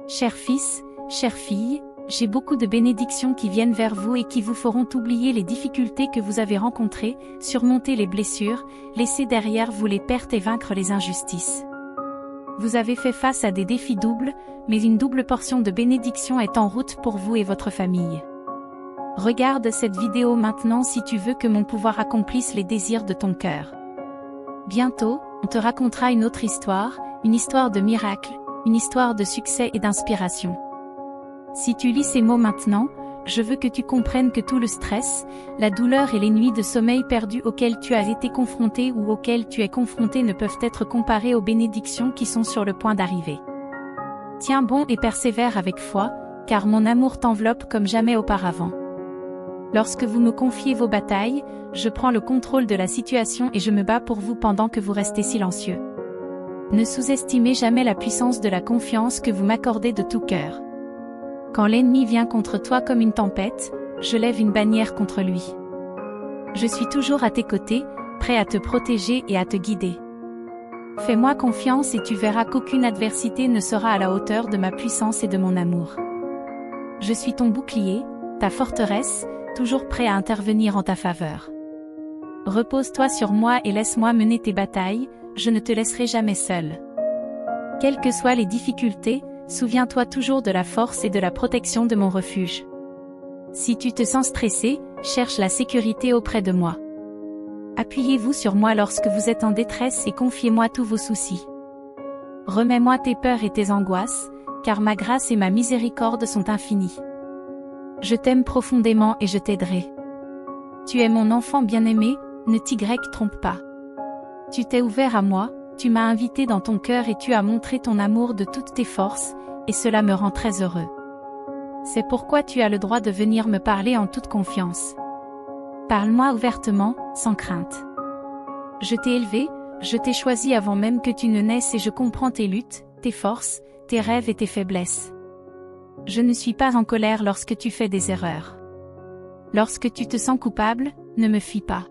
Cher fils, chère fille, j'ai beaucoup de bénédictions qui viennent vers vous et qui vous feront oublier les difficultés que vous avez rencontrées, surmonter les blessures, laisser derrière vous les pertes et vaincre les injustices. Vous avez fait face à des défis doubles, mais une double portion de bénédiction est en route pour vous et votre famille. Regarde cette vidéo maintenant si tu veux que mon pouvoir accomplisse les désirs de ton cœur. Bientôt, on te racontera une autre histoire, une histoire de miracle, une histoire de succès et d'inspiration. Si tu lis ces mots maintenant, je veux que tu comprennes que tout le stress, la douleur et les nuits de sommeil perdues auxquelles tu as été confronté ou auxquelles tu es confronté ne peuvent être comparés aux bénédictions qui sont sur le point d'arriver. Tiens bon et persévère avec foi, car mon amour t'enveloppe comme jamais auparavant. Lorsque vous me confiez vos batailles, je prends le contrôle de la situation et je me bats pour vous pendant que vous restez silencieux. Ne sous-estimez jamais la puissance de la confiance que vous m'accordez de tout cœur. Quand l'ennemi vient contre toi comme une tempête, je lève une bannière contre lui. Je suis toujours à tes côtés, prêt à te protéger et à te guider. Fais-moi confiance et tu verras qu'aucune adversité ne sera à la hauteur de ma puissance et de mon amour. Je suis ton bouclier, ta forteresse, toujours prêt à intervenir en ta faveur. Repose-toi sur moi et laisse-moi mener tes batailles, je ne te laisserai jamais seul. Quelles que soient les difficultés, souviens-toi toujours de la force et de la protection de mon refuge. Si tu te sens stressé, cherche la sécurité auprès de moi. Appuyez-vous sur moi lorsque vous êtes en détresse et confiez-moi tous vos soucis. Remets-moi tes peurs et tes angoisses, car ma grâce et ma miséricorde sont infinies. Je t'aime profondément et je t'aiderai. Tu es mon enfant bien-aimé, ne t'y trompe pas. Tu t'es ouvert à moi, tu m'as invité dans ton cœur et tu as montré ton amour de toutes tes forces, et cela me rend très heureux. C'est pourquoi tu as le droit de venir me parler en toute confiance. Parle-moi ouvertement, sans crainte. Je t'ai élevé, je t'ai choisi avant même que tu ne naisses et je comprends tes luttes, tes forces, tes rêves et tes faiblesses. Je ne suis pas en colère lorsque tu fais des erreurs. Lorsque tu te sens coupable, ne me fuis pas.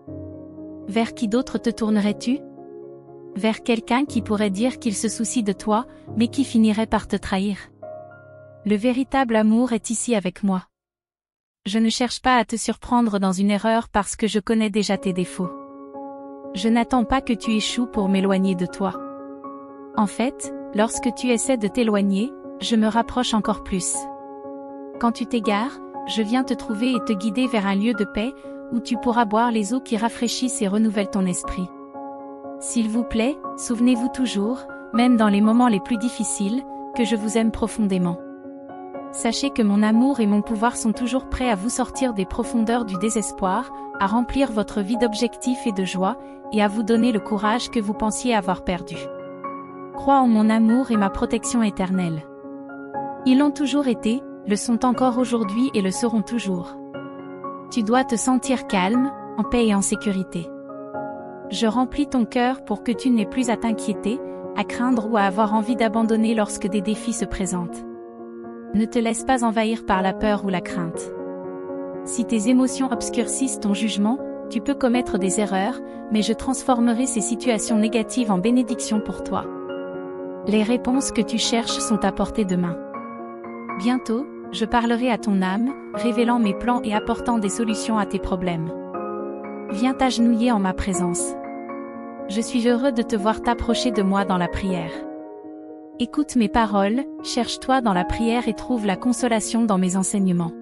Vers qui d'autre te tournerais-tu ? Vers quelqu'un qui pourrait dire qu'il se soucie de toi, mais qui finirait par te trahir. Le véritable amour est ici avec moi. Je ne cherche pas à te surprendre dans une erreur parce que je connais déjà tes défauts. Je n'attends pas que tu échoues pour m'éloigner de toi. En fait, lorsque tu essaies de t'éloigner, je me rapproche encore plus. Quand tu t'égares, je viens te trouver et te guider vers un lieu de paix, où tu pourras boire les eaux qui rafraîchissent et renouvellent ton esprit. S'il vous plaît, souvenez-vous toujours, même dans les moments les plus difficiles, que je vous aime profondément. Sachez que mon amour et mon pouvoir sont toujours prêts à vous sortir des profondeurs du désespoir, à remplir votre vie d'objectifs et de joie, et à vous donner le courage que vous pensiez avoir perdu. Crois en mon amour et ma protection éternelle. Ils l'ont toujours été, le sont encore aujourd'hui et le seront toujours. Tu dois te sentir calme, en paix et en sécurité. Je remplis ton cœur pour que tu n'aies plus à t'inquiéter, à craindre ou à avoir envie d'abandonner lorsque des défis se présentent. Ne te laisse pas envahir par la peur ou la crainte. Si tes émotions obscurcissent ton jugement, tu peux commettre des erreurs, mais je transformerai ces situations négatives en bénédictions pour toi. Les réponses que tu cherches sont à portée de main. Bientôt, je parlerai à ton âme, révélant mes plans et apportant des solutions à tes problèmes. Viens t'agenouiller en ma présence. Je suis heureux de te voir t'approcher de moi dans la prière. Écoute mes paroles, cherche-toi dans la prière et trouve la consolation dans mes enseignements.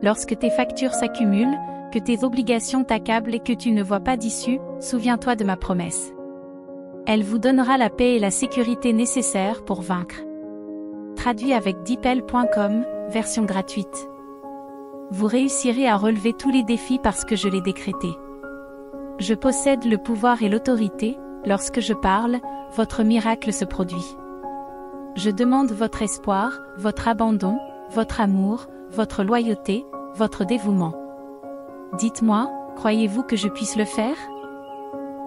Lorsque tes factures s'accumulent, que tes obligations t'accablent et que tu ne vois pas d'issue, souviens-toi de ma promesse. Elle vous donnera la paix et la sécurité nécessaires pour vaincre. Traduit avec deepl.com, version gratuite. Vous réussirez à relever tous les défis parce que je l'ai décrété. Je possède le pouvoir et l'autorité, lorsque je parle, votre miracle se produit. Je demande votre espoir, votre abandon, votre amour, votre loyauté, votre dévouement. Dites-moi, croyez-vous que je puisse le faire ?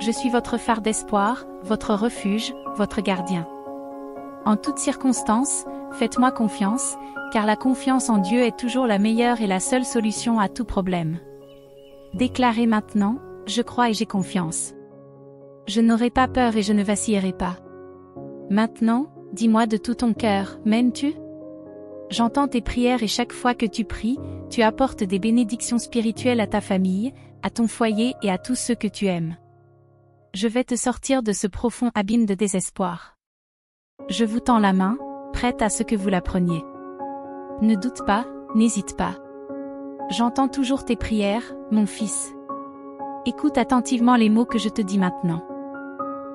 Je suis votre phare d'espoir, votre refuge, votre gardien. En toutes circonstances, faites-moi confiance, car la confiance en Dieu est toujours la meilleure et la seule solution à tout problème. Déclarez maintenant, je crois et j'ai confiance. Je n'aurai pas peur et je ne vacillerai pas. Maintenant, Dis-moi de tout ton cœur, m'aimes-tu? J'entends tes prières et chaque fois que tu pries, tu apportes des bénédictions spirituelles à ta famille, à ton foyer et à tous ceux que tu aimes. Je vais te sortir de ce profond abîme de désespoir. Je vous tends la main, prête à ce que vous la preniez. Ne doute pas, n'hésite pas. J'entends toujours tes prières, mon fils. Écoute attentivement les mots que je te dis maintenant.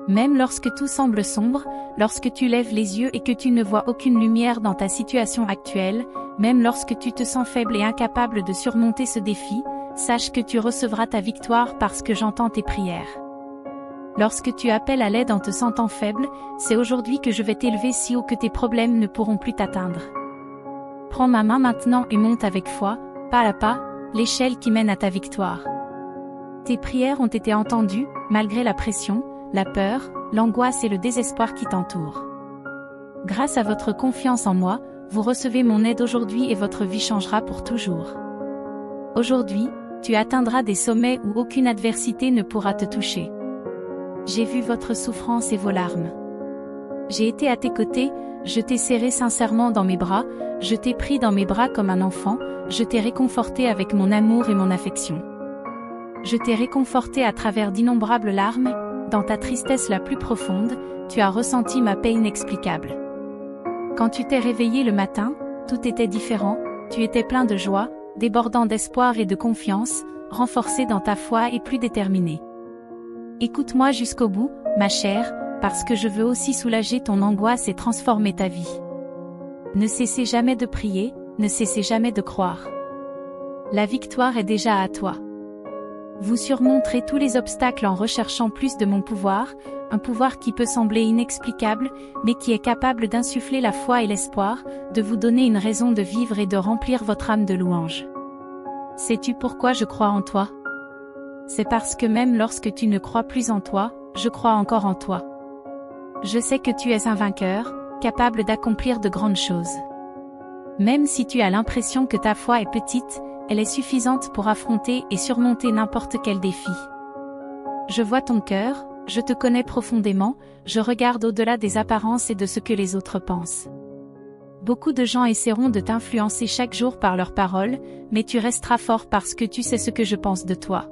Même lorsque tout semble sombre, lorsque tu lèves les yeux et que tu ne vois aucune lumière dans ta situation actuelle, même lorsque tu te sens faible et incapable de surmonter ce défi, sache que tu recevras ta victoire parce que j'entends tes prières. Lorsque tu appelles à l'aide en te sentant faible, c'est aujourd'hui que je vais t'élever si haut que tes problèmes ne pourront plus t'atteindre. Prends ma main maintenant et monte avec foi, pas à pas, l'échelle qui mène à ta victoire. Tes prières ont été entendues, malgré la pression, la peur, l'angoisse et le désespoir qui t'entourent. Grâce à votre confiance en moi, vous recevez mon aide aujourd'hui et votre vie changera pour toujours. Aujourd'hui, tu atteindras des sommets où aucune adversité ne pourra te toucher. J'ai vu votre souffrance et vos larmes. J'ai été à tes côtés, je t'ai serré sincèrement dans mes bras, je t'ai pris dans mes bras comme un enfant, je t'ai réconforté avec mon amour et mon affection. Je t'ai réconforté à travers d'innombrables larmes. Dans ta tristesse la plus profonde, tu as ressenti ma paix inexplicable. Quand tu t'es réveillé le matin, tout était différent, tu étais plein de joie, débordant d'espoir et de confiance, renforcé dans ta foi et plus déterminé. Écoute-moi jusqu'au bout, ma chère, parce que je veux aussi soulager ton angoisse et transformer ta vie. Ne cessez jamais de prier, ne cessez jamais de croire. La victoire est déjà à toi. Vous surmonterez tous les obstacles en recherchant plus de mon pouvoir, un pouvoir qui peut sembler inexplicable, mais qui est capable d'insuffler la foi et l'espoir, de vous donner une raison de vivre et de remplir votre âme de louanges. Sais-tu pourquoi je crois en toi? C'est parce que même lorsque tu ne crois plus en toi, je crois encore en toi. Je sais que tu es un vainqueur, capable d'accomplir de grandes choses. Même si tu as l'impression que ta foi est petite, elle est suffisante pour affronter et surmonter n'importe quel défi. Je vois ton cœur, je te connais profondément, je regarde au-delà des apparences et de ce que les autres pensent. Beaucoup de gens essaieront de t'influencer chaque jour par leurs paroles, mais tu resteras fort parce que tu sais ce que je pense de toi.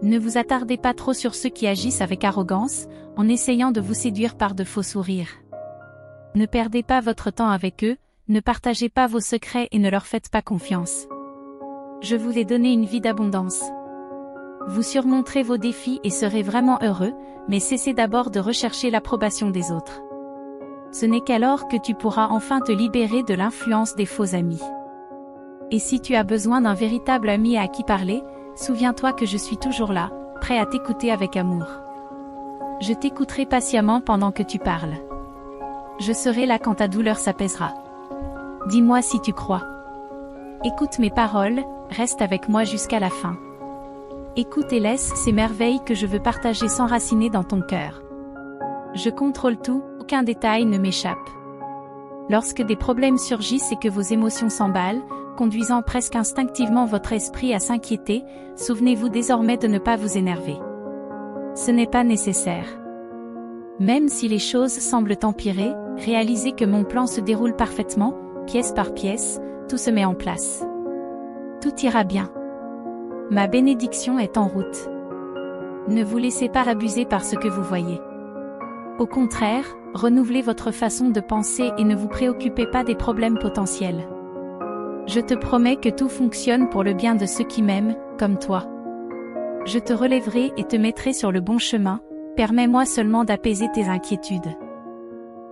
Ne vous attardez pas trop sur ceux qui agissent avec arrogance, en essayant de vous séduire par de faux sourires. Ne perdez pas votre temps avec eux, ne partagez pas vos secrets et ne leur faites pas confiance. Je vous ai donné une vie d'abondance. Vous surmonterez vos défis et serez vraiment heureux, mais cessez d'abord de rechercher l'approbation des autres. Ce n'est qu'alors que tu pourras enfin te libérer de l'influence des faux amis. Et si tu as besoin d'un véritable ami à qui parler, souviens-toi que je suis toujours là, prêt à t'écouter avec amour. Je t'écouterai patiemment pendant que tu parles. Je serai là quand ta douleur s'apaisera. Dis-moi si tu crois. Écoute mes paroles, reste avec moi jusqu'à la fin. Écoute et laisse ces merveilles que je veux partager s'enraciner dans ton cœur. Je contrôle tout, aucun détail ne m'échappe. Lorsque des problèmes surgissent et que vos émotions s'emballent, conduisant presque instinctivement votre esprit à s'inquiéter, souvenez-vous désormais de ne pas vous énerver. Ce n'est pas nécessaire. Même si les choses semblent empirer, réalisez que mon plan se déroule parfaitement, pièce par pièce, tout se met en place. Tout ira bien. Ma bénédiction est en route. Ne vous laissez pas abuser par ce que vous voyez. Au contraire, renouvelez votre façon de penser et ne vous préoccupez pas des problèmes potentiels. Je te promets que tout fonctionne pour le bien de ceux qui m'aiment, comme toi. Je te relèverai et te mettrai sur le bon chemin, permets-moi seulement d'apaiser tes inquiétudes.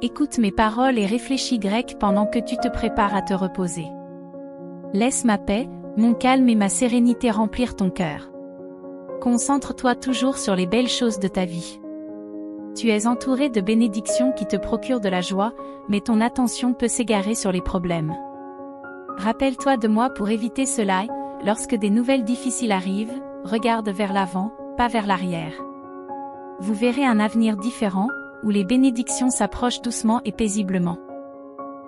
Écoute mes paroles et réfléchis grec pendant que tu te prépares à te reposer. Laisse ma paix, mon calme et ma sérénité remplir ton cœur. Concentre-toi toujours sur les belles choses de ta vie. Tu es entouré de bénédictions qui te procurent de la joie, mais ton attention peut s'égarer sur les problèmes. Rappelle-toi de moi pour éviter cela, lorsque des nouvelles difficiles arrivent, regarde vers l'avant, pas vers l'arrière. Vous verrez un avenir différent, où les bénédictions s'approchent doucement et paisiblement.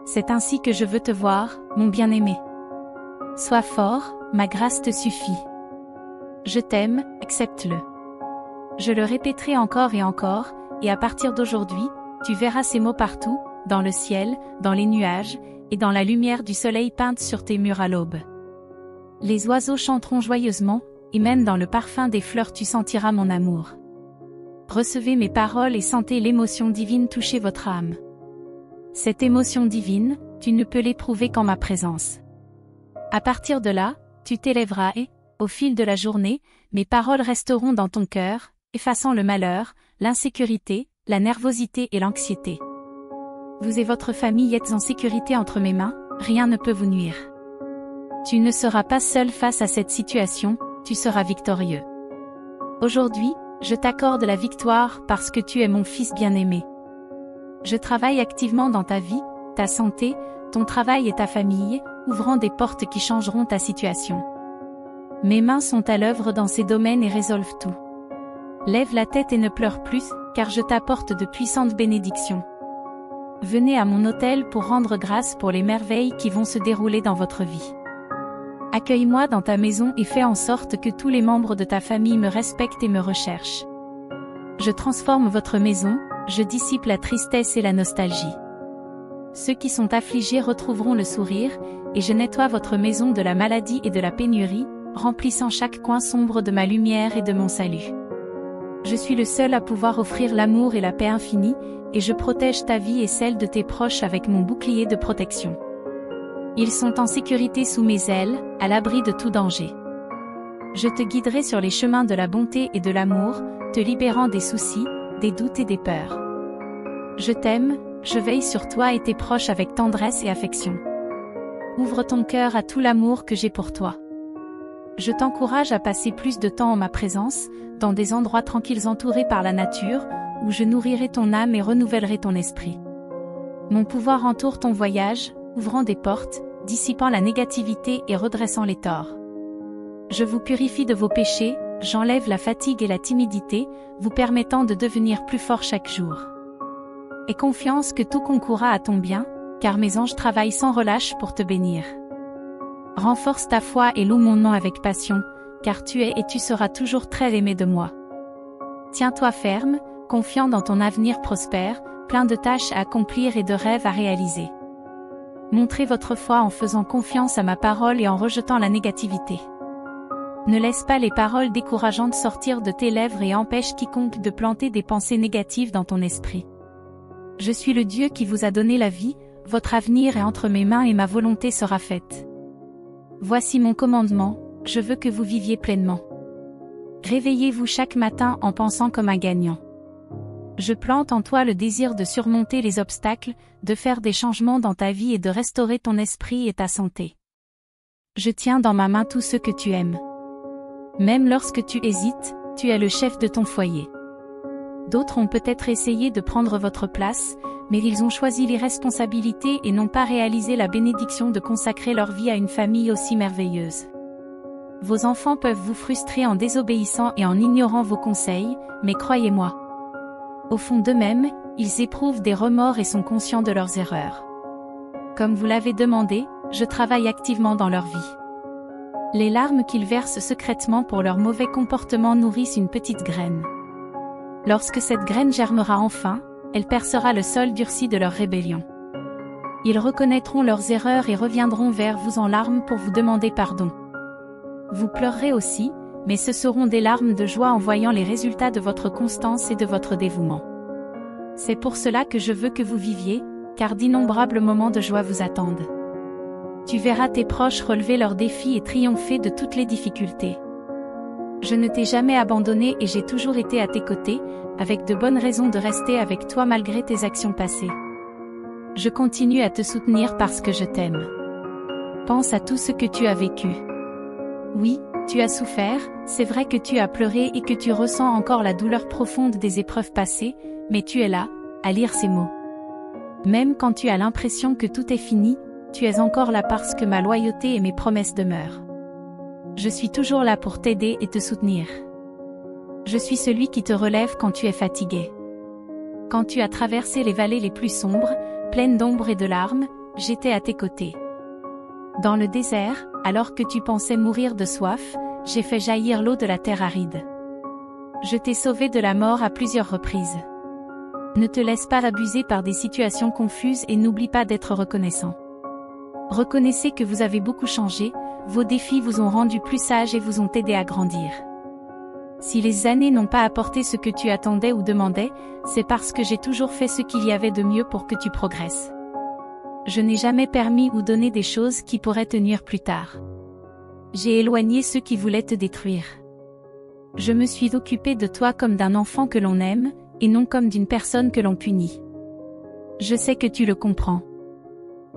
C'est ainsi que je veux te voir, mon bien-aimé. Sois fort, ma grâce te suffit. Je t'aime, accepte-le. Je le répéterai encore, et à partir d'aujourd'hui, tu verras ces mots partout, dans le ciel, dans les nuages, et dans la lumière du soleil peinte sur tes murs à l'aube. Les oiseaux chanteront joyeusement, et même dans le parfum des fleurs tu sentiras mon amour. Recevez mes paroles et sentez l'émotion divine toucher votre âme. Cette émotion divine, tu ne peux l'éprouver qu'en ma présence. À partir de là, tu t'élèveras et, au fil de la journée, mes paroles resteront dans ton cœur, effaçant le malheur, l'insécurité, la nervosité et l'anxiété. Vous et votre famille êtes en sécurité entre mes mains, rien ne peut vous nuire. Tu ne seras pas seul face à cette situation, tu seras victorieux. Aujourd'hui, je t'accorde la victoire parce que tu es mon fils bien-aimé. Je travaille activement dans ta vie, ta santé, ton travail et ta famille, ouvrant des portes qui changeront ta situation. Mes mains sont à l'œuvre dans ces domaines et résolvent tout. Lève la tête et ne pleure plus, car je t'apporte de puissantes bénédictions. Venez à mon autel pour rendre grâce pour les merveilles qui vont se dérouler dans votre vie. Accueille-moi dans ta maison et fais en sorte que tous les membres de ta famille me respectent et me recherchent. Je transforme votre maison, je dissipe la tristesse et la nostalgie. Ceux qui sont affligés retrouveront le sourire, et je nettoie votre maison de la maladie et de la pénurie, remplissant chaque coin sombre de ma lumière et de mon salut. Je suis le seul à pouvoir offrir l'amour et la paix infinie, et je protège ta vie et celle de tes proches avec mon bouclier de protection. Ils sont en sécurité sous mes ailes, à l'abri de tout danger. Je te guiderai sur les chemins de la bonté et de l'amour, te libérant des soucis, des doutes et des peurs. Je t'aime, je veille sur toi et tes proches avec tendresse et affection. Ouvre ton cœur à tout l'amour que j'ai pour toi. Je t'encourage à passer plus de temps en ma présence, dans des endroits tranquilles entourés par la nature, où je nourrirai ton âme et renouvellerai ton esprit. Mon pouvoir entoure ton voyage, ouvrant des portes, dissipant la négativité et redressant les torts. Je vous purifie de vos péchés, j'enlève la fatigue et la timidité, vous permettant de devenir plus fort chaque jour. Aie confiance que tout concourra à ton bien, car mes anges travaillent sans relâche pour te bénir. Renforce ta foi et loue mon nom avec passion, car tu es et tu seras toujours très aimé de moi. Tiens-toi ferme, confiant dans ton avenir prospère, plein de tâches à accomplir et de rêves à réaliser. Montrez votre foi en faisant confiance à ma parole et en rejetant la négativité. Ne laisse pas les paroles décourageantes sortir de tes lèvres et empêche quiconque de planter des pensées négatives dans ton esprit. Je suis le Dieu qui vous a donné la vie, votre avenir est entre mes mains et ma volonté sera faite. Voici mon commandement, je veux que vous viviez pleinement. Réveillez-vous chaque matin en pensant comme un gagnant. Je plante en toi le désir de surmonter les obstacles, de faire des changements dans ta vie et de restaurer ton esprit et ta santé. Je tiens dans ma main tout ce que tu aimes. Même lorsque tu hésites, tu es le chef de ton foyer. D'autres ont peut-être essayé de prendre votre place, mais ils ont choisi l'irresponsabilité et n'ont pas réalisé la bénédiction de consacrer leur vie à une famille aussi merveilleuse. Vos enfants peuvent vous frustrer en désobéissant et en ignorant vos conseils, mais croyez-moi. Au fond d'eux-mêmes, ils éprouvent des remords et sont conscients de leurs erreurs. Comme vous l'avez demandé, je travaille activement dans leur vie. Les larmes qu'ils versent secrètement pour leur mauvais comportement nourrissent une petite graine. Lorsque cette graine germera enfin, elle percera le sol durci de leur rébellion. Ils reconnaîtront leurs erreurs et reviendront vers vous en larmes pour vous demander pardon. Vous pleurerez aussi, mais ce seront des larmes de joie en voyant les résultats de votre constance et de votre dévouement. C'est pour cela que je veux que vous viviez, car d'innombrables moments de joie vous attendent. Tu verras tes proches relever leurs défis et triompher de toutes les difficultés. Je ne t'ai jamais abandonné et j'ai toujours été à tes côtés, avec de bonnes raisons de rester avec toi malgré tes actions passées. Je continue à te soutenir parce que je t'aime. Pense à tout ce que tu as vécu. Oui, tu as souffert, c'est vrai que tu as pleuré et que tu ressens encore la douleur profonde des épreuves passées, mais tu es là, à lire ces mots. Même quand tu as l'impression que tout est fini, tu es encore là parce que ma loyauté et mes promesses demeurent. Je suis toujours là pour t'aider et te soutenir. Je suis celui qui te relève quand tu es fatigué. Quand tu as traversé les vallées les plus sombres, pleines d'ombre et de larmes, j'étais à tes côtés. Dans le désert, alors que tu pensais mourir de soif, j'ai fait jaillir l'eau de la terre aride. Je t'ai sauvé de la mort à plusieurs reprises. Ne te laisse pas abuser par des situations confuses et n'oublie pas d'être reconnaissant. Reconnaissez que vous avez beaucoup changé, vos défis vous ont rendu plus sage et vous ont aidé à grandir. Si les années n'ont pas apporté ce que tu attendais ou demandais, c'est parce que j'ai toujours fait ce qu'il y avait de mieux pour que tu progresses. Je n'ai jamais permis ou donné des choses qui pourraient te nuire plus tard. J'ai éloigné ceux qui voulaient te détruire. Je me suis occupé de toi comme d'un enfant que l'on aime, et non comme d'une personne que l'on punit. Je sais que tu le comprends.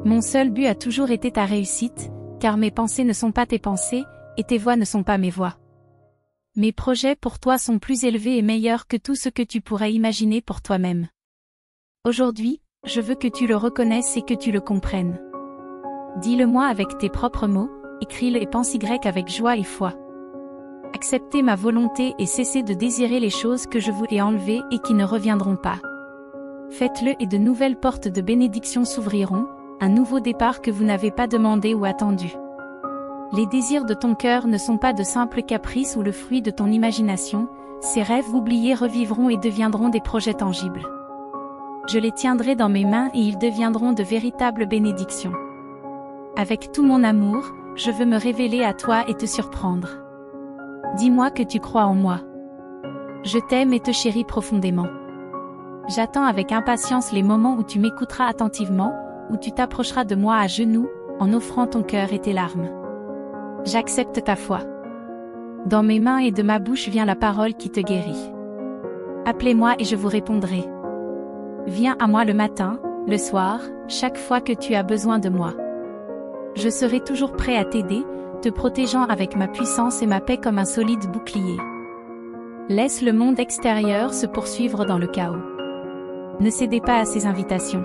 Mon seul but a toujours été ta réussite, car mes pensées ne sont pas tes pensées, et tes voix ne sont pas mes voix. Mes projets pour toi sont plus élevés et meilleurs que tout ce que tu pourrais imaginer pour toi-même. Aujourd'hui, je veux que tu le reconnaisses et que tu le comprennes. Dis-le-moi avec tes propres mots, écris-le et pense-y avec joie et foi. Acceptez ma volonté et cessez de désirer les choses que je vous ai enlevées et qui ne reviendront pas. Faites-le et de nouvelles portes de bénédiction s'ouvriront, un nouveau départ que vous n'avez pas demandé ou attendu. Les désirs de ton cœur ne sont pas de simples caprices ou le fruit de ton imagination, ces rêves oubliés revivront et deviendront des projets tangibles. Je les tiendrai dans mes mains et ils deviendront de véritables bénédictions. Avec tout mon amour, je veux me révéler à toi et te surprendre. Dis-moi que tu crois en moi. Je t'aime et te chéris profondément. J'attends avec impatience les moments où tu m'écouteras attentivement, où tu t'approcheras de moi à genoux, en offrant ton cœur et tes larmes. J'accepte ta foi. Dans mes mains et de ma bouche vient la parole qui te guérit. Appelez-moi et je vous répondrai. Viens à moi le matin, le soir, chaque fois que tu as besoin de moi. Je serai toujours prêt à t'aider, te protégeant avec ma puissance et ma paix comme un solide bouclier. Laisse le monde extérieur se poursuivre dans le chaos. Ne cédez pas à ses invitations.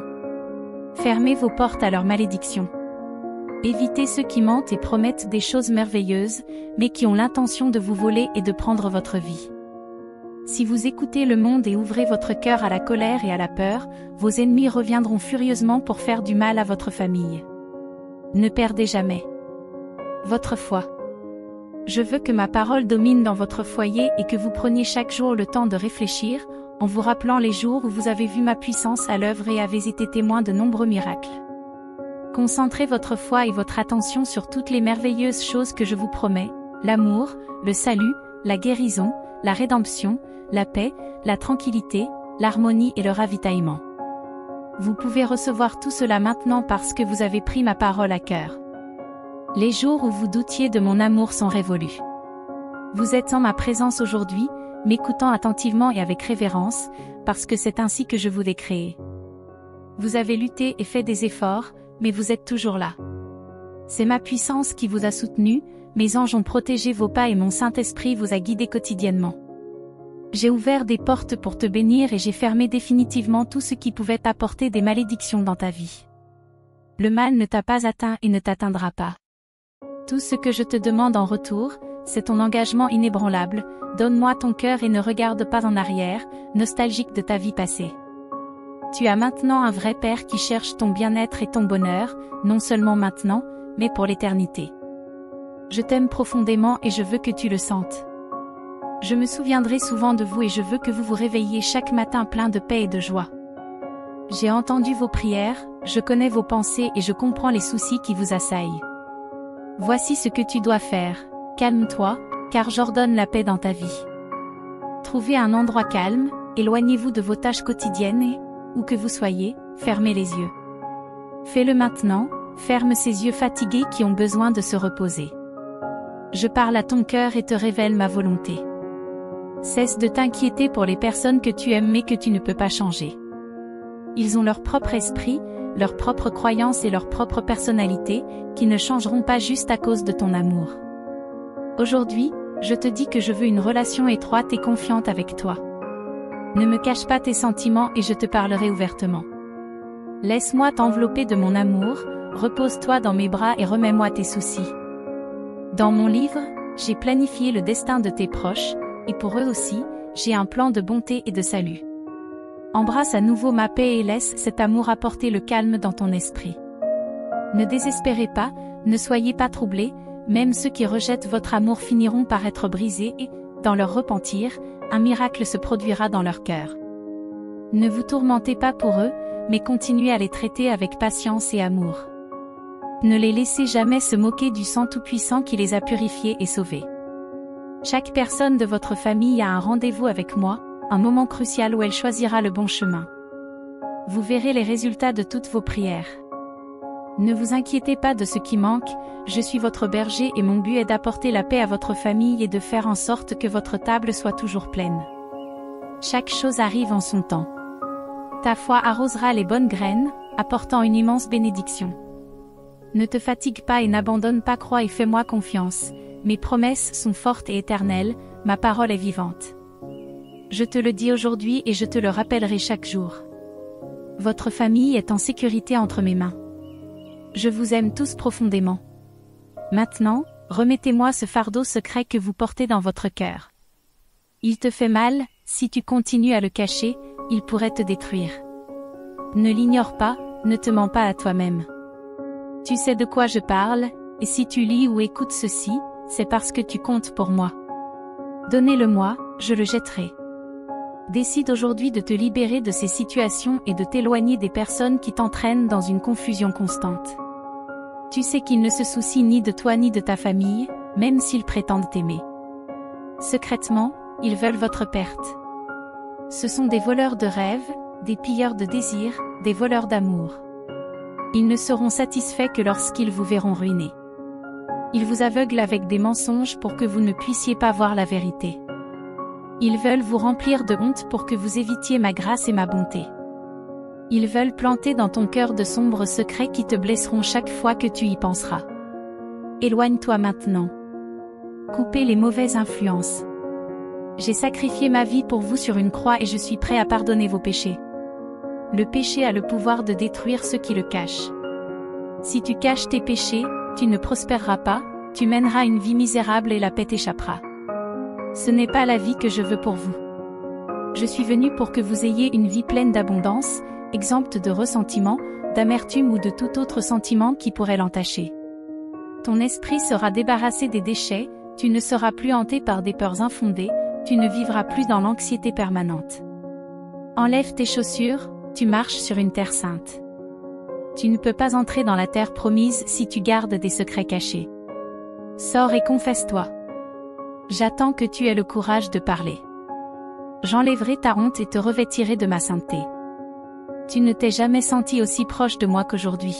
Fermez vos portes à leurs malédictions. Évitez ceux qui mentent et promettent des choses merveilleuses, mais qui ont l'intention de vous voler et de prendre votre vie. Si vous écoutez le monde et ouvrez votre cœur à la colère et à la peur, vos ennemis reviendront furieusement pour faire du mal à votre famille. Ne perdez jamais votre foi. Je veux que ma parole domine dans votre foyer et que vous preniez chaque jour le temps de réfléchir, en vous rappelant les jours où vous avez vu ma puissance à l'œuvre et avez été témoin de nombreux miracles. Concentrez votre foi et votre attention sur toutes les merveilleuses choses que je vous promets, l'amour, le salut, la guérison, la rédemption, la paix, la tranquillité, l'harmonie et le ravitaillement. Vous pouvez recevoir tout cela maintenant parce que vous avez pris ma parole à cœur. Les jours où vous doutiez de mon amour sont révolus. Vous êtes en ma présence aujourd'hui, m'écoutant attentivement et avec révérence, parce que c'est ainsi que je vous ai créé. Vous avez lutté et fait des efforts, mais vous êtes toujours là. C'est ma puissance qui vous a soutenu, mes anges ont protégé vos pas et mon Saint-Esprit vous a guidé quotidiennement. J'ai ouvert des portes pour te bénir et j'ai fermé définitivement tout ce qui pouvait apporter des malédictions dans ta vie. Le mal ne t'a pas atteint et ne t'atteindra pas. Tout ce que je te demande en retour, c'est ton engagement inébranlable, donne-moi ton cœur et ne regarde pas en arrière, nostalgique de ta vie passée. Tu as maintenant un vrai Père qui cherche ton bien-être et ton bonheur, non seulement maintenant, mais pour l'éternité. Je t'aime profondément et je veux que tu le sentes. Je me souviendrai souvent de vous et je veux que vous vous réveilliez chaque matin plein de paix et de joie. J'ai entendu vos prières, je connais vos pensées et je comprends les soucis qui vous assaillent. Voici ce que tu dois faire, calme-toi, car j'ordonne la paix dans ta vie. Trouvez un endroit calme, éloignez-vous de vos tâches quotidiennes et, où que vous soyez, fermez les yeux. Fais-le maintenant, ferme ces yeux fatigués qui ont besoin de se reposer. Je parle à ton cœur et te révèle ma volonté. Cesse de t'inquiéter pour les personnes que tu aimes mais que tu ne peux pas changer. Ils ont leur propre esprit, leurs propres croyances et leur propre personnalité, qui ne changeront pas juste à cause de ton amour. Aujourd'hui, je te dis que je veux une relation étroite et confiante avec toi. Ne me cache pas tes sentiments et je te parlerai ouvertement. Laisse-moi t'envelopper de mon amour, repose-toi dans mes bras et remets-moi tes soucis. Dans mon livre, j'ai planifié le destin de tes proches, et pour eux aussi, j'ai un plan de bonté et de salut. Embrasse à nouveau ma paix et laisse cet amour apporter le calme dans ton esprit. Ne désespérez pas, ne soyez pas troublés, même ceux qui rejettent votre amour finiront par être brisés et, dans leur repentir, un miracle se produira dans leur cœur. Ne vous tourmentez pas pour eux, mais continuez à les traiter avec patience et amour. Ne les laissez jamais se moquer du sang tout-puissant qui les a purifiés et sauvés. Chaque personne de votre famille a un rendez-vous avec moi, un moment crucial où elle choisira le bon chemin. Vous verrez les résultats de toutes vos prières. Ne vous inquiétez pas de ce qui manque, je suis votre berger et mon but est d'apporter la paix à votre famille et de faire en sorte que votre table soit toujours pleine. Chaque chose arrive en son temps. Ta foi arrosera les bonnes graines, apportant une immense bénédiction. Ne te fatigue pas et n'abandonne pas, crois et fais-moi confiance. Mes promesses sont fortes et éternelles, ma parole est vivante. Je te le dis aujourd'hui et je te le rappellerai chaque jour. Votre famille est en sécurité entre mes mains. Je vous aime tous profondément. Maintenant, remettez-moi ce fardeau secret que vous portez dans votre cœur. Il te fait mal, si tu continues à le cacher, il pourrait te détruire. Ne l'ignore pas, ne te mens pas à toi-même. Tu sais de quoi je parle, et si tu lis ou écoutes ceci, c'est parce que tu comptes pour moi. Donnez-le-moi, je le jetterai. Décide aujourd'hui de te libérer de ces situations et de t'éloigner des personnes qui t'entraînent dans une confusion constante. Tu sais qu'ils ne se soucient ni de toi ni de ta famille, même s'ils prétendent t'aimer. Secrètement, ils veulent votre perte. Ce sont des voleurs de rêves, des pilleurs de désirs, des voleurs d'amour. Ils ne seront satisfaits que lorsqu'ils vous verront ruinés. Ils vous aveuglent avec des mensonges pour que vous ne puissiez pas voir la vérité. Ils veulent vous remplir de honte pour que vous évitiez ma grâce et ma bonté. Ils veulent planter dans ton cœur de sombres secrets qui te blesseront chaque fois que tu y penseras. Éloigne-toi maintenant. Coupez les mauvaises influences. J'ai sacrifié ma vie pour vous sur une croix et je suis prêt à pardonner vos péchés. Le péché a le pouvoir de détruire ceux qui le cachent. Si tu caches tes péchés, tu ne prospéreras pas, tu mèneras une vie misérable et la paix t'échappera. Ce n'est pas la vie que je veux pour vous. Je suis venu pour que vous ayez une vie pleine d'abondance, exempte de ressentiment, d'amertume ou de tout autre sentiment qui pourrait l'entacher. Ton esprit sera débarrassé des déchets, tu ne seras plus hanté par des peurs infondées, tu ne vivras plus dans l'anxiété permanente. Enlève tes chaussures, tu marches sur une terre sainte. Tu ne peux pas entrer dans la terre promise si tu gardes des secrets cachés. Sors et confesse-toi. J'attends que tu aies le courage de parler. J'enlèverai ta honte et te revêtirai de ma sainteté. Tu ne t'es jamais senti aussi proche de moi qu'aujourd'hui.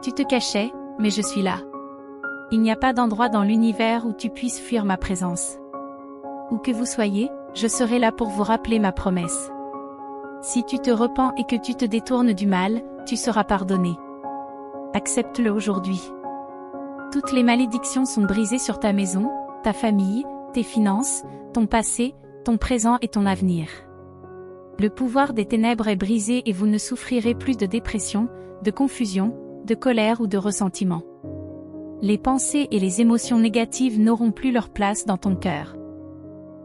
Tu te cachais, mais je suis là. Il n'y a pas d'endroit dans l'univers où tu puisses fuir ma présence. Où que vous soyez, je serai là pour vous rappeler ma promesse. Si tu te repens et que tu te détournes du mal, tu seras pardonné. Accepte-le aujourd'hui. Toutes les malédictions sont brisées sur ta maison, ta famille, tes finances, ton passé, ton présent et ton avenir. Le pouvoir des ténèbres est brisé et vous ne souffrirez plus de dépression, de confusion, de colère ou de ressentiment. Les pensées et les émotions négatives n'auront plus leur place dans ton cœur.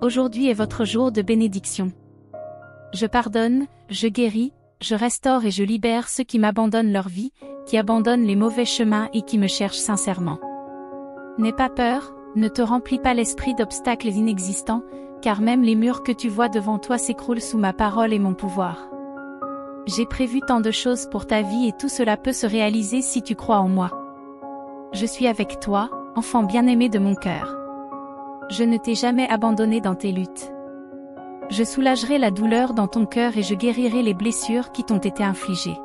Aujourd'hui est votre jour de bénédiction. Je pardonne, je guéris, je restaure et je libère ceux qui m'abandonnent leur vie, qui abandonnent les mauvais chemins et qui me cherchent sincèrement. N'aie pas peur, ne te remplis pas l'esprit d'obstacles inexistants, car même les murs que tu vois devant toi s'écroulent sous ma parole et mon pouvoir. J'ai prévu tant de choses pour ta vie et tout cela peut se réaliser si tu crois en moi. Je suis avec toi, enfant bien-aimé de mon cœur. Je ne t'ai jamais abandonné dans tes luttes. Je soulagerai la douleur dans ton cœur et je guérirai les blessures qui t'ont été infligées.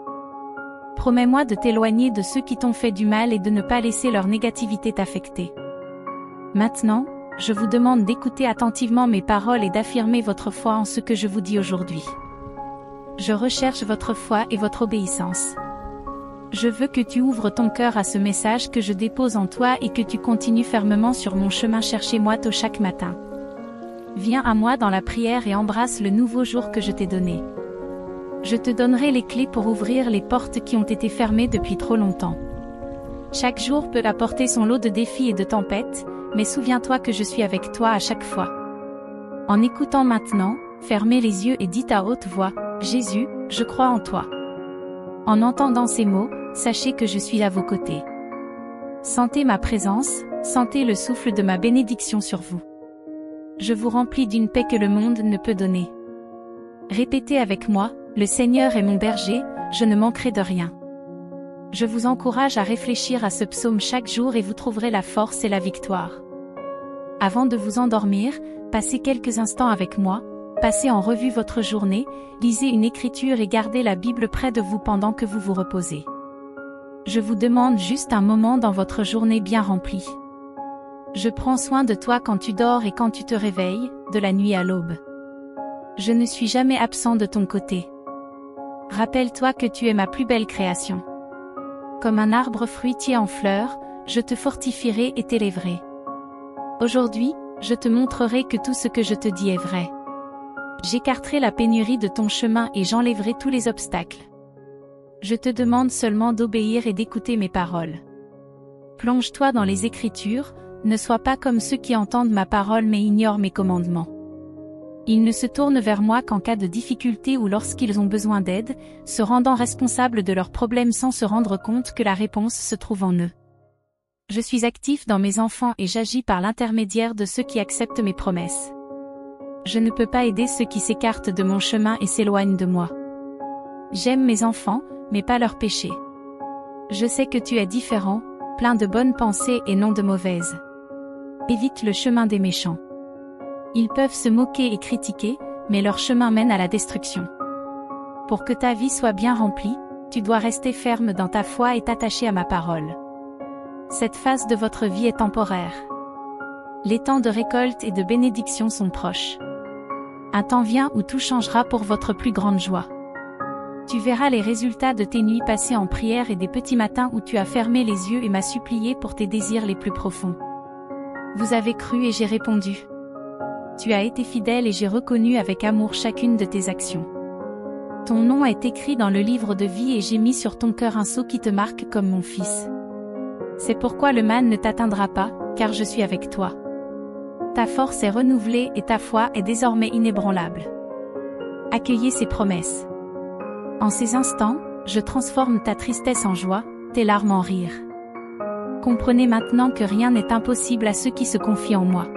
Promets-moi de t'éloigner de ceux qui t'ont fait du mal et de ne pas laisser leur négativité t'affecter. Maintenant, je vous demande d'écouter attentivement mes paroles et d'affirmer votre foi en ce que je vous dis aujourd'hui. Je recherche votre foi et votre obéissance. Je veux que tu ouvres ton cœur à ce message que je dépose en toi et que tu continues fermement sur mon chemin chercher moi tôt chaque matin. Viens à moi dans la prière et embrasse le nouveau jour que je t'ai donné. Je te donnerai les clés pour ouvrir les portes qui ont été fermées depuis trop longtemps. Chaque jour peut apporter son lot de défis et de tempêtes, mais souviens-toi que je suis avec toi à chaque fois. En écoutant maintenant, fermez les yeux et dites à haute voix, « Jésus, je crois en toi ». En entendant ces mots, sachez que je suis à vos côtés. Sentez ma présence, sentez le souffle de ma bénédiction sur vous. Je vous remplis d'une paix que le monde ne peut donner. Répétez avec moi, le Seigneur est mon berger, je ne manquerai de rien. Je vous encourage à réfléchir à ce psaume chaque jour et vous trouverez la force et la victoire. Avant de vous endormir, passez quelques instants avec moi, passez en revue votre journée, lisez une écriture et gardez la Bible près de vous pendant que vous vous reposez. Je vous demande juste un moment dans votre journée bien remplie. Je prends soin de toi quand tu dors et quand tu te réveilles, de la nuit à l'aube. Je ne suis jamais absent de ton côté. Rappelle-toi que tu es ma plus belle création. Comme un arbre fruitier en fleurs, je te fortifierai et t'élèverai. Aujourd'hui, je te montrerai que tout ce que je te dis est vrai. J'écarterai la pénurie de ton chemin et j'enlèverai tous les obstacles. Je te demande seulement d'obéir et d'écouter mes paroles. Plonge-toi dans les Écritures, ne sois pas comme ceux qui entendent ma parole mais ignorent mes commandements. Ils ne se tournent vers moi qu'en cas de difficulté ou lorsqu'ils ont besoin d'aide, se rendant responsables de leurs problèmes sans se rendre compte que la réponse se trouve en eux. Je suis actif dans mes enfants et j'agis par l'intermédiaire de ceux qui acceptent mes promesses. Je ne peux pas aider ceux qui s'écartent de mon chemin et s'éloignent de moi. J'aime mes enfants, mais pas leurs péchés. Je sais que tu es différent, plein de bonnes pensées et non de mauvaises. Évite le chemin des méchants. Ils peuvent se moquer et critiquer, mais leur chemin mène à la destruction. Pour que ta vie soit bien remplie, tu dois rester ferme dans ta foi et t'attacher à ma parole. Cette phase de votre vie est temporaire. Les temps de récolte et de bénédiction sont proches. Un temps vient où tout changera pour votre plus grande joie. Tu verras les résultats de tes nuits passées en prière et des petits matins où tu as fermé les yeux et m'as supplié pour tes désirs les plus profonds. Vous avez cru et j'ai répondu. Tu as été fidèle et j'ai reconnu avec amour chacune de tes actions. Ton nom est écrit dans le livre de vie et j'ai mis sur ton cœur un sceau qui te marque comme mon fils. C'est pourquoi le mal ne t'atteindra pas, car je suis avec toi. Ta force est renouvelée et ta foi est désormais inébranlable. Accueillez ces promesses. En ces instants, je transforme ta tristesse en joie, tes larmes en rire. Comprenez maintenant que rien n'est impossible à ceux qui se confient en moi.